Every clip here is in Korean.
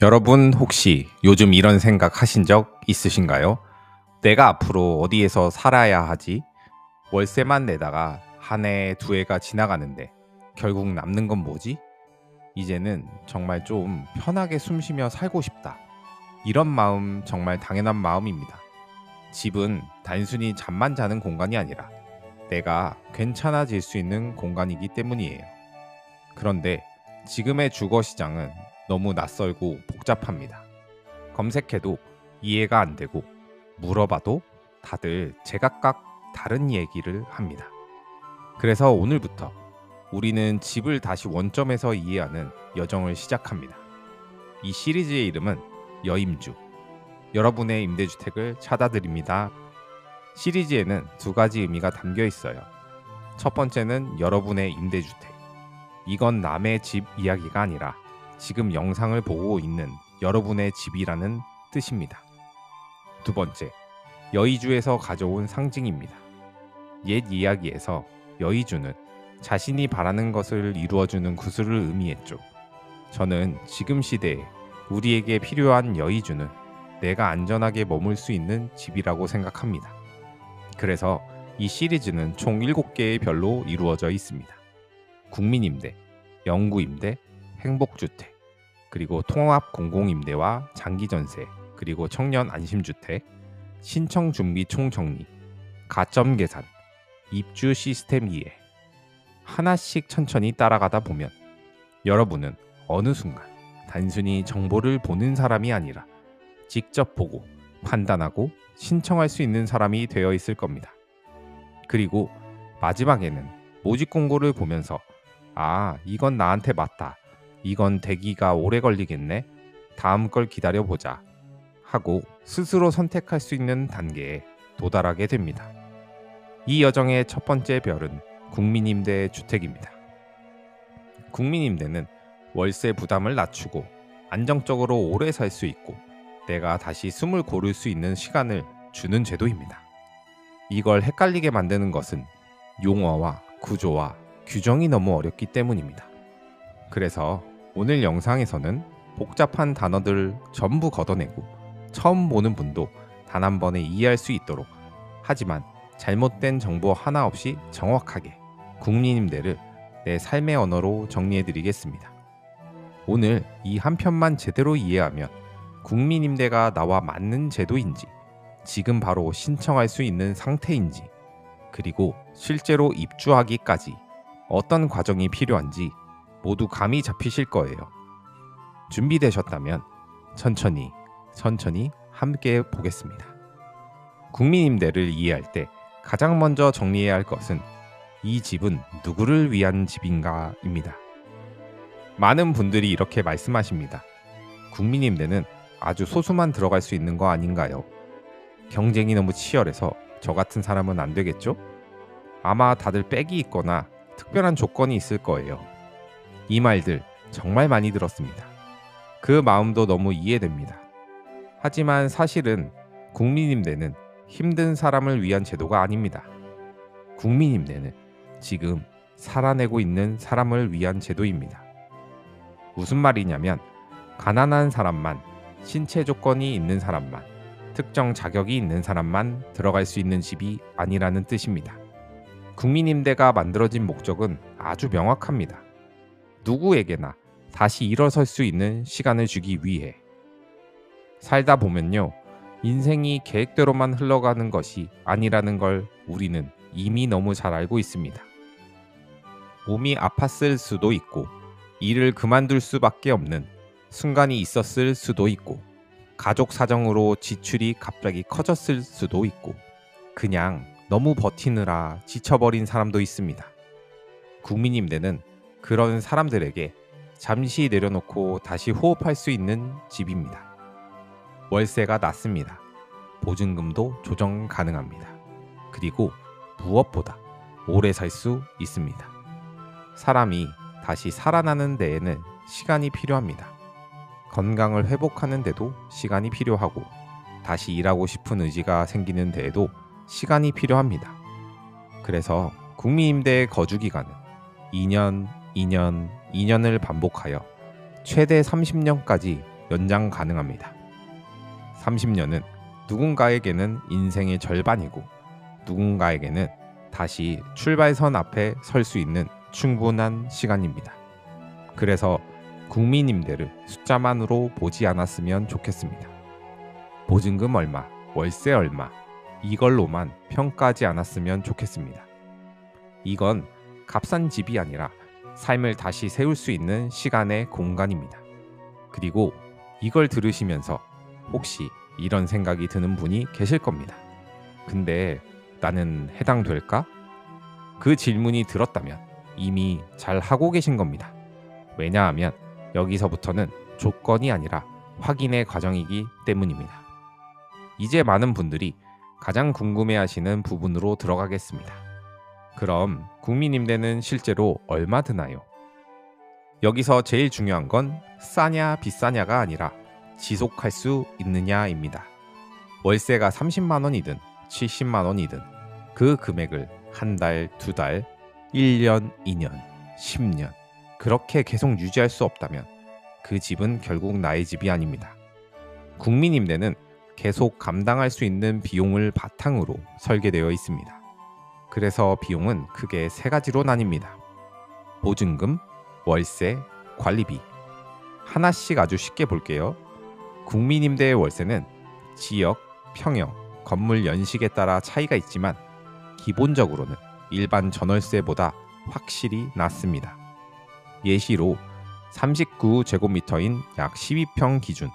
여러분 혹시 요즘 이런 생각 하신 적 있으신가요? 내가 앞으로 어디에서 살아야 하지? 월세만 내다가 한 해, 두 해가 지나가는데 결국 남는 건 뭐지? 이제는 정말 좀 편하게 숨 쉬며 살고 싶다. 이런 마음 정말 당연한 마음입니다. 집은 단순히 잠만 자는 공간이 아니라 내가 괜찮아질 수 있는 공간이기 때문이에요. 그런데 지금의 주거 시장은 너무 낯설고 복잡합니다. 검색해도 이해가 안 되고 물어봐도 다들 제각각 다른 얘기를 합니다. 그래서 오늘부터 우리는 집을 다시 원점에서 이해하는 여정을 시작합니다. 이 시리즈의 이름은 여임주. 여러분의 임대주택을 찾아드립니다. 시리즈에는 두 가지 의미가 담겨 있어요. 첫 번째는 여러분의 임대주택. 이건 남의 집 이야기가 아니라 지금 영상을 보고 있는 여러분의 집이라는 뜻입니다. 두 번째, 여의주에서 가져온 상징입니다. 옛 이야기에서 여의주는 자신이 바라는 것을 이루어주는 구슬을 의미했죠. 저는 지금 시대에 우리에게 필요한 여의주는 내가 안전하게 머물 수 있는 집이라고 생각합니다. 그래서 이 시리즈는 총 7개의 별로 이루어져 있습니다. 국민임대, 영구임대, 행복주택, 그리고 통합공공임대와 장기전세, 그리고 청년 안심주택, 신청준비 총정리, 가점 계산, 입주 시스템 이해. 하나씩 천천히 따라가다 보면 여러분은 어느 순간 단순히 정보를 보는 사람이 아니라 직접 보고 판단하고 신청할 수 있는 사람이 되어 있을 겁니다. 그리고 마지막에는 모집 공고를 보면서 이건 나한테 맞다. 이건 대기가 오래 걸리겠네. 다음 걸 기다려보자. 하고 스스로 선택할 수 있는 단계에 도달하게 됩니다. 이 여정의 첫 번째 별은 국민임대 주택입니다. 국민임대는 월세 부담을 낮추고 안정적으로 오래 살 수 있고 내가 다시 숨을 고를 수 있는 시간을 주는 제도입니다. 이걸 헷갈리게 만드는 것은 용어와 구조와 규정이 너무 어렵기 때문입니다. 그래서 오늘 영상에서는 복잡한 단어들을 전부 걷어내고 처음 보는 분도 단 한 번에 이해할 수 있도록, 하지만 잘못된 정보 하나 없이 정확하게 국민임대를 내 삶의 언어로 정리해드리겠습니다. 오늘 이 한 편만 제대로 이해하면 국민임대가 나와 맞는 제도인지, 지금 바로 신청할 수 있는 상태인지, 그리고 실제로 입주하기까지 어떤 과정이 필요한지 모두 감이 잡히실 거예요. 준비되셨다면 천천히 함께 보겠습니다. 국민임대를 이해할 때 가장 먼저 정리해야 할 것은 이 집은 누구를 위한 집인가입니다. 많은 분들이 이렇게 말씀하십니다. 국민임대는 아주 소수만 들어갈 수 있는 거 아닌가요? 경쟁이 너무 치열해서 저 같은 사람은 안 되겠죠? 아마 다들 백이 있거나 특별한 조건이 있을 거예요. 이 말들 정말 많이 들었습니다. 그 마음도 너무 이해됩니다. 하지만 사실은 국민임대는 힘든 사람을 위한 제도가 아닙니다. 국민임대는 지금 살아내고 있는 사람을 위한 제도입니다. 무슨 말이냐면 가난한 사람만, 신체 조건이 있는 사람만, 특정 자격이 있는 사람만 들어갈 수 있는 집이 아니라는 뜻입니다. 국민임대가 만들어진 목적은 아주 명확합니다. 누구에게나 다시 일어설 수 있는 시간을 주기 위해. 살다 보면요, 인생이 계획대로만 흘러가는 것이 아니라는 걸 우리는 이미 너무 잘 알고 있습니다. 몸이 아팠을 수도 있고, 일을 그만둘 수밖에 없는 순간이 있었을 수도 있고, 가족 사정으로 지출이 갑자기 커졌을 수도 있고, 그냥 너무 버티느라 지쳐버린 사람도 있습니다. 국민임대는 그런 사람들에게 잠시 내려놓고 다시 호흡할 수 있는 집입니다. 월세가 낮습니다. 보증금도 조정 가능합니다. 그리고 무엇보다 오래 살 수 있습니다. 사람이 다시 살아나는 데에는 시간이 필요합니다. 건강을 회복하는 데도 시간이 필요하고, 다시 일하고 싶은 의지가 생기는 데에도 시간이 필요합니다. 그래서 국민임대의 거주기간은 2년, 2년을 반복하여 최대 30년까지 연장 가능합니다. 30년은 누군가에게는 인생의 절반이고 누군가에게는 다시 출발선 앞에 설 수 있는 충분한 시간입니다. 그래서 국민임대를 숫자만으로 보지 않았으면 좋겠습니다. 보증금 얼마, 월세 얼마 이걸로만 평가하지 않았으면 좋겠습니다. 이건 값싼 집이 아니라 삶을 다시 세울 수 있는 시간의 공간입니다. 그리고 이걸 들으시면서 혹시 이런 생각이 드는 분이 계실 겁니다. 근데 나는 해당될까? 그 질문이 들었다면 이미 잘 하고 계신 겁니다. 왜냐하면 여기서부터는 조건이 아니라 확인의 과정이기 때문입니다. 이제 많은 분들이 가장 궁금해하시는 부분으로 들어가겠습니다. 그럼 국민임대는 실제로 얼마 드나요? 여기서 제일 중요한 건 싸냐 비싸냐가 아니라 지속할 수 있느냐입니다. 월세가 30만 원이든 70만 원이든 그 금액을 한 달, 두 달, 1년, 2년, 10년 그렇게 계속 유지할 수 없다면 그 집은 결국 나의 집이 아닙니다. 국민임대는 계속 감당할 수 있는 비용을 바탕으로 설계되어 있습니다. 그래서 비용은 크게 세 가지로 나뉩니다. 보증금, 월세, 관리비. 하나씩 아주 쉽게 볼게요. 국민임대의 월세는 지역, 평형, 건물 연식에 따라 차이가 있지만 기본적으로는 일반 전월세보다 확실히 낮습니다. 예시로 39제곱미터인 약 12평 기준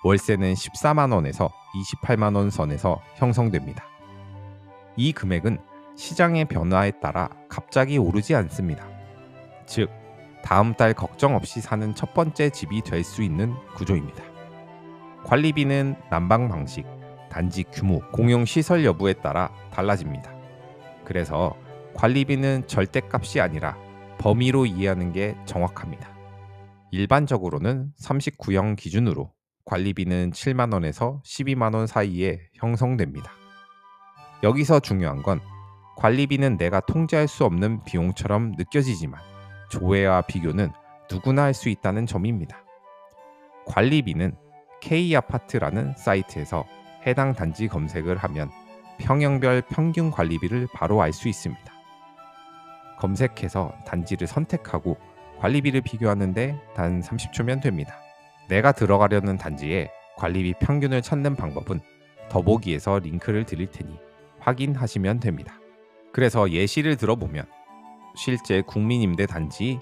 월세는 14만 원에서 28만 원 선에서 형성됩니다. 이 금액은 시장의 변화에 따라 갑자기 오르지 않습니다. 즉, 다음 달 걱정 없이 사는 첫 번째 집이 될 수 있는 구조입니다. 관리비는 난방 방식, 단지 규모, 공용 시설 여부에 따라 달라집니다. 그래서 관리비는 절대값이 아니라 범위로 이해하는 게 정확합니다. 일반적으로는 39형 기준으로 관리비는 7만 원에서 12만 원 사이에 형성됩니다. 여기서 중요한 건 관리비는 내가 통제할 수 없는 비용처럼 느껴지지만 조회와 비교는 누구나 할 수 있다는 점입니다. 관리비는 K아파트라는 사이트에서 해당 단지 검색을 하면 평형별 평균 관리비를 바로 알 수 있습니다. 검색해서 단지를 선택하고 관리비를 비교하는데 단 30초면 됩니다. 내가 들어가려는 단지의 관리비 평균을 찾는 방법은 더보기에서 링크를 드릴 테니 확인하시면 됩니다. 그래서 예시를 들어보면 실제 국민임대 단지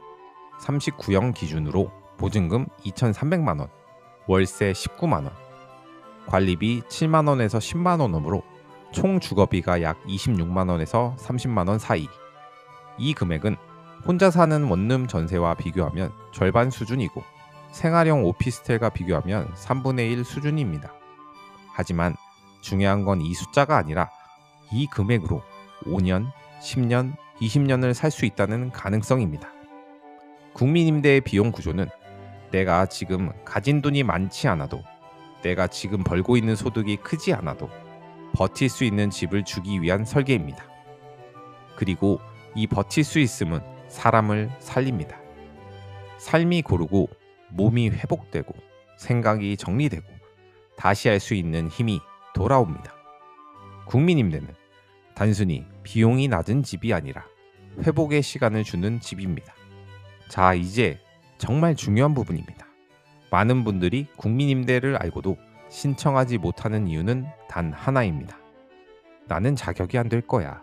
39형 기준으로 보증금 2,300만 원, 월세 19만 원, 관리비 7만 원에서 10만 원으로 총 주거비가 약 26만 원에서 30만 원 사이. 이 금액은 혼자 사는 원룸 전세와 비교하면 절반 수준이고 생활형 오피스텔과 비교하면 3분의 1 수준입니다. 하지만 중요한 건 이 숫자가 아니라 이 금액으로 5년, 10년, 20년을 살 수 있다는 가능성입니다. 국민임대의 비용 구조는 내가 지금 가진 돈이 많지 않아도, 내가 지금 벌고 있는 소득이 크지 않아도 버틸 수 있는 집을 주기 위한 설계입니다. 그리고 이 버틸 수 있음은 사람을 살립니다. 삶이 고르고 몸이 회복되고 생각이 정리되고 다시 할 수 있는 힘이 돌아옵니다. 국민임대는 단순히 비용이 낮은 집이 아니라 회복의 시간을 주는 집입니다. 자, 이제 정말 중요한 부분입니다. 많은 분들이 국민임대를 알고도 신청하지 못하는 이유는 단 하나입니다. 나는 자격이 안 될 거야.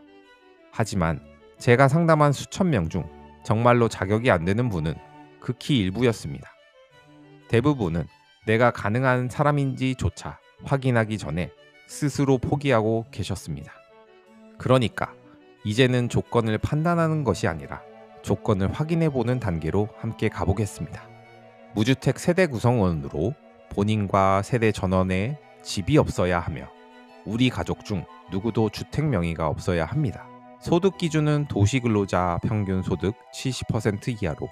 하지만 제가 상담한 수천 명 중 정말로 자격이 안 되는 분은 극히 일부였습니다. 대부분은 내가 가능한 사람인지조차 확인하기 전에 스스로 포기하고 계셨습니다. 그러니까 이제는 조건을 판단하는 것이 아니라 조건을 확인해보는 단계로 함께 가보겠습니다. 무주택 세대 구성원으로 본인과 세대 전원에 집이 없어야 하며 우리 가족 중 누구도 주택 명의가 없어야 합니다. 소득 기준은 도시근로자 평균 소득 70% 이하로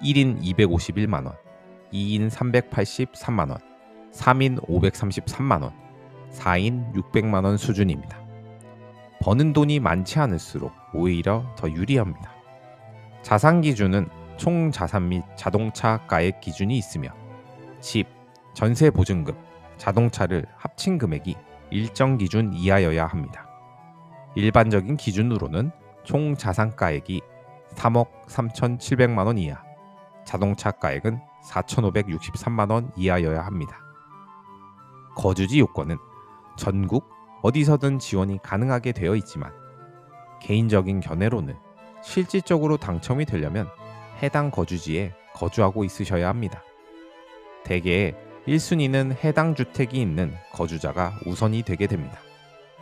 1인 251만 원, 2인 383만 원, 3인 533만 원, 4인 600만 원 수준입니다. 버는 돈이 많지 않을수록 오히려 더 유리합니다. 자산 기준은 총 자산 및 자동차 가액 기준이 있으며 집, 전세 보증금, 자동차를 합친 금액이 일정 기준 이하여야 합니다. 일반적인 기준으로는 총 자산가액이 3억 3,700만 원 이하, 자동차 가액은 4,563만 원 이하여야 합니다. 거주지 요건은 전국 어디서든 지원이 가능하게 되어 있지만 개인적인 견해로는 실질적으로 당첨이 되려면 해당 거주지에 거주하고 있으셔야 합니다. 대개 1순위는 해당 주택이 있는 거주자가 우선이 되게 됩니다.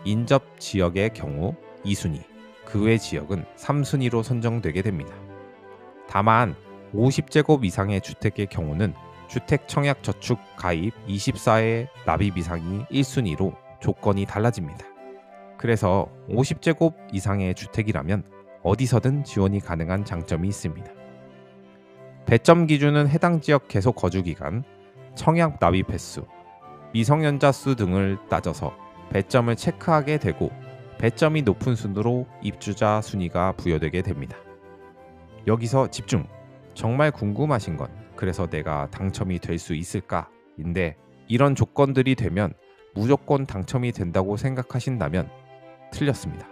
인접 지역의 경우 2순위, 그 외 지역은 3순위로 선정되게 됩니다. 다만 50제곱 이상의 주택의 경우는 주택청약저축 가입 24회 납입 이상이 1순위로 조건이 달라집니다. 그래서 50제곱 이상의 주택이라면 어디서든 지원이 가능한 장점이 있습니다. 배점 기준은 해당 지역 계속 거주 기간, 청약 납입 횟수, 미성년자 수 등을 따져서 배점을 체크하게 되고 배점이 높은 순으로 입주자 순위가 부여되게 됩니다. 여기서 집중! 정말 궁금하신 건 그래서 내가 당첨이 될 수 있을까?인데 이런 조건들이 되면 무조건 당첨이 된다고 생각하신다면 틀렸습니다.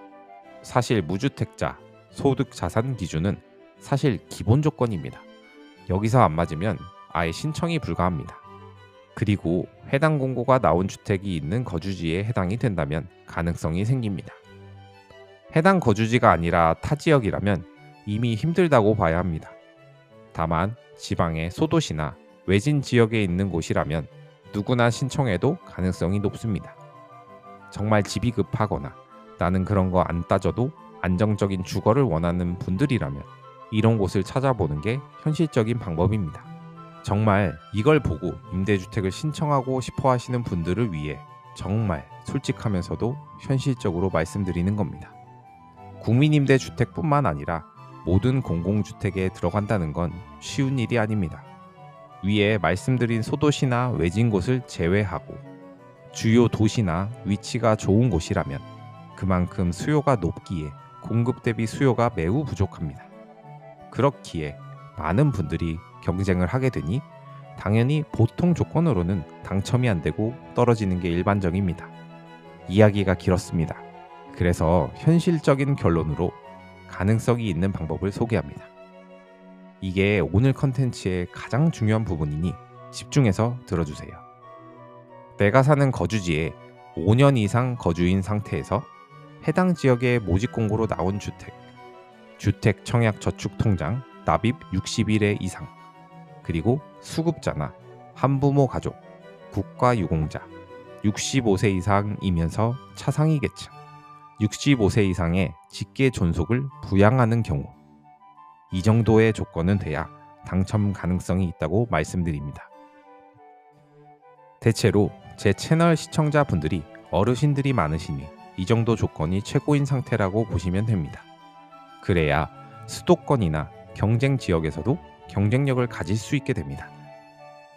사실 무주택자 소득 자산 기준은 사실 기본 조건입니다. 여기서 안 맞으면 아예 신청이 불가합니다. 그리고 해당 공고가 나온 주택이 있는 거주지에 해당이 된다면 가능성이 생깁니다. 해당 거주지가 아니라 타 지역이라면 이미 힘들다고 봐야 합니다. 다만 지방의 소도시나 외진 지역에 있는 곳이라면 누구나 신청해도 가능성이 높습니다. 정말 집이 급하거나 나는 그런 거 안 따져도 안정적인 주거를 원하는 분들이라면 이런 곳을 찾아보는 게 현실적인 방법입니다. 정말 이걸 보고 임대주택을 신청하고 싶어 하시는 분들을 위해 정말 솔직하면서도 현실적으로 말씀드리는 겁니다. 국민임대주택뿐만 아니라 모든 공공주택에 들어간다는 건 쉬운 일이 아닙니다. 위에 말씀드린 소도시나 외진 곳을 제외하고 주요 도시나 위치가 좋은 곳이라면 그만큼 수요가 높기에 공급 대비 수요가 매우 부족합니다. 그렇기에 많은 분들이 경쟁을 하게 되니 당연히 보통 조건으로는 당첨이 안 되고 떨어지는 게 일반적입니다. 이야기가 길었습니다. 그래서 현실적인 결론으로 가능성이 있는 방법을 소개합니다. 이게 오늘 컨텐츠의 가장 중요한 부분이니 집중해서 들어주세요. 내가 사는 거주지에 5년 이상 거주인 상태에서 해당 지역의 모집 공고로 나온 주택 청약 저축 통장 납입 60일의 이상, 그리고 수급자나 한부모 가족, 국가유공자, 65세 이상이면서 차상위 계층, 65세 이상의 직계 존속을 부양하는 경우, 이 정도의 조건은 돼야 당첨 가능성이 있다고 말씀드립니다. 대체로 제 채널 시청자분들이 어르신들이 많으시니 이 정도 조건이 최고인 상태라고 보시면 됩니다. 그래야 수도권이나 경쟁 지역에서도 경쟁력을 가질 수 있게 됩니다.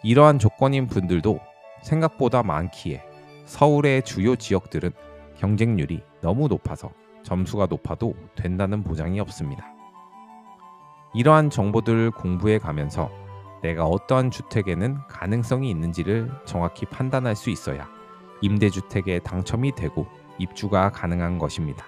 이러한 조건인 분들도 생각보다 많기에 서울의 주요 지역들은 경쟁률이 너무 높아서 점수가 높아도 된다는 보장이 없습니다. 이러한 정보들을 공부해 가면서 내가 어떠한 주택에는 가능성이 있는지를 정확히 판단할 수 있어야 임대주택에 당첨이 되고 입주가 가능한 것입니다.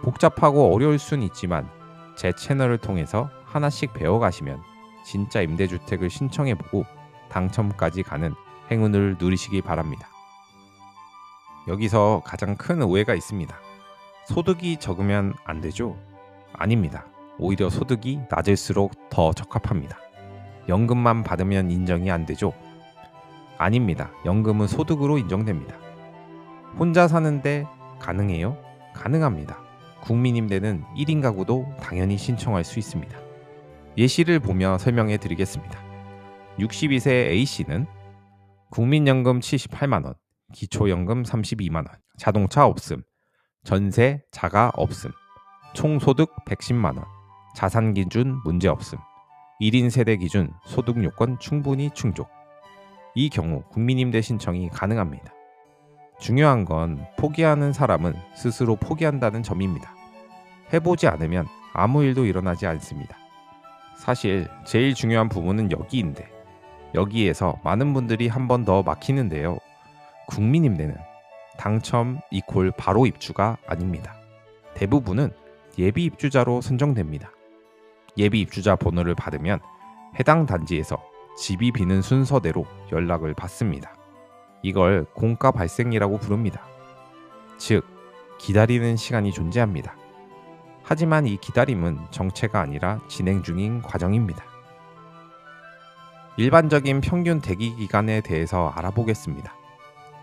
복잡하고 어려울 순 있지만 제 채널을 통해서 하나씩 배워가시면 진짜 임대주택을 신청해보고 당첨까지 가는 행운을 누리시기 바랍니다. 여기서 가장 큰 오해가 있습니다. 소득이 적으면 안 되죠? 아닙니다. 오히려 소득이 낮을수록 더 적합합니다. 연금만 받으면 인정이 안 되죠? 아닙니다. 연금은 소득으로 인정됩니다. 혼자 사는데 가능해요? 가능합니다. 국민임대는 1인 가구도 당연히 신청할 수 있습니다. 예시를 보며 설명해 드리겠습니다. 62세 A씨는 국민연금 78만원, 기초연금 32만원, 자동차 없음, 전세 자가 없음, 총소득 110만원, 자산 기준 문제 없음, 1인 세대 기준 소득 요건 충분히 충족. 이 경우 국민임대 신청이 가능합니다. 중요한 건 포기하는 사람은 스스로 포기한다는 점입니다. 해보지 않으면 아무 일도 일어나지 않습니다. 사실 제일 중요한 부분은 여기인데 여기에서 많은 분들이 한 번 더 막히는데요. 국민임대는 당첨 이콜 바로 입주가 아닙니다. 대부분은 예비 입주자로 선정됩니다. 예비 입주자 번호를 받으면 해당 단지에서 집이 비는 순서대로 연락을 받습니다. 이걸 공가 발생이라고 부릅니다. 즉, 기다리는 시간이 존재합니다. 하지만 이 기다림은 정체가 아니라 진행 중인 과정입니다. 일반적인 평균 대기 기간에 대해서 알아보겠습니다.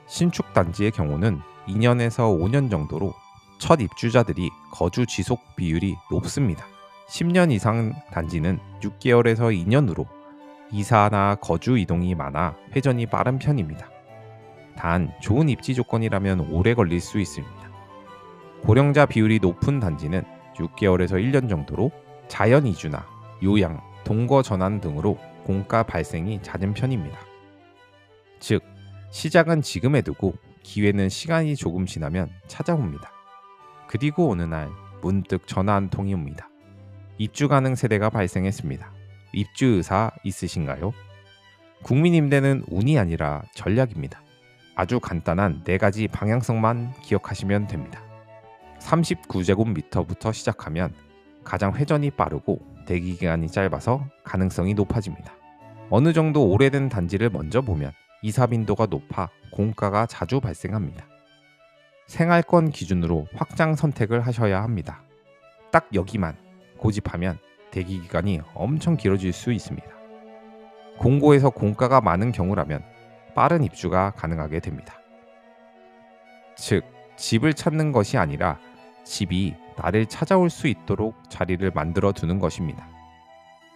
신축 단지의 경우는 2년에서 5년 정도로 첫 입주자들이 거주 지속 비율이 높습니다. 10년 이상 단지는 6개월에서 2년으로 이사나 거주 이동이 많아 회전이 빠른 편입니다. 단 좋은 입지 조건이라면 오래 걸릴 수 있습니다. 고령자 비율이 높은 단지는 6개월에서 1년 정도로 자연 이주나 요양, 동거 전환 등으로 공가 발생이 잦은 편입니다. 즉, 시작은 지금에 두고 기회는 시간이 조금 지나면 찾아옵니다. 그리고 어느 날 문득 전화 한 통이 옵니다. 입주 가능 세대가 발생했습니다. 입주 의사 있으신가요? 국민임대는 운이 아니라 전략입니다. 아주 간단한 4가지 방향성만 기억하시면 됩니다. 39제곱미터부터 시작하면 가장 회전이 빠르고 대기기간이 짧아서 가능성이 높아집니다. 어느 정도 오래된 단지를 먼저 보면 이사 빈도가 높아 공가가 자주 발생합니다. 생활권 기준으로 확장 선택을 하셔야 합니다. 딱 여기만 고집하면 대기기간이 엄청 길어질 수 있습니다. 공고에서 공가가 많은 경우라면 빠른 입주가 가능하게 됩니다. 즉, 집을 찾는 것이 아니라 집이 나를 찾아올 수 있도록 자리를 만들어 두는 것입니다.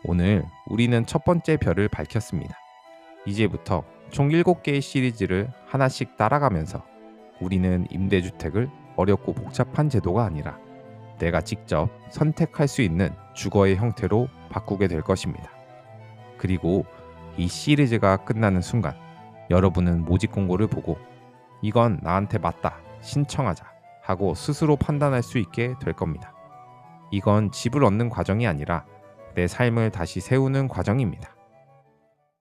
오늘 우리는 첫 번째 별을 밝혔습니다. 이제부터 총 7개의 시리즈를 하나씩 따라가면서 우리는 임대주택을 어렵고 복잡한 제도가 아니라 내가 직접 선택할 수 있는 주거의 형태로 바꾸게 될 것입니다. 그리고 이 시리즈가 끝나는 순간 여러분은 모집 공고를 보고 이건 나한테 맞다, 신청하자 하고 스스로 판단할 수 있게 될 겁니다. 이건 집을 얻는 과정이 아니라 내 삶을 다시 세우는 과정입니다.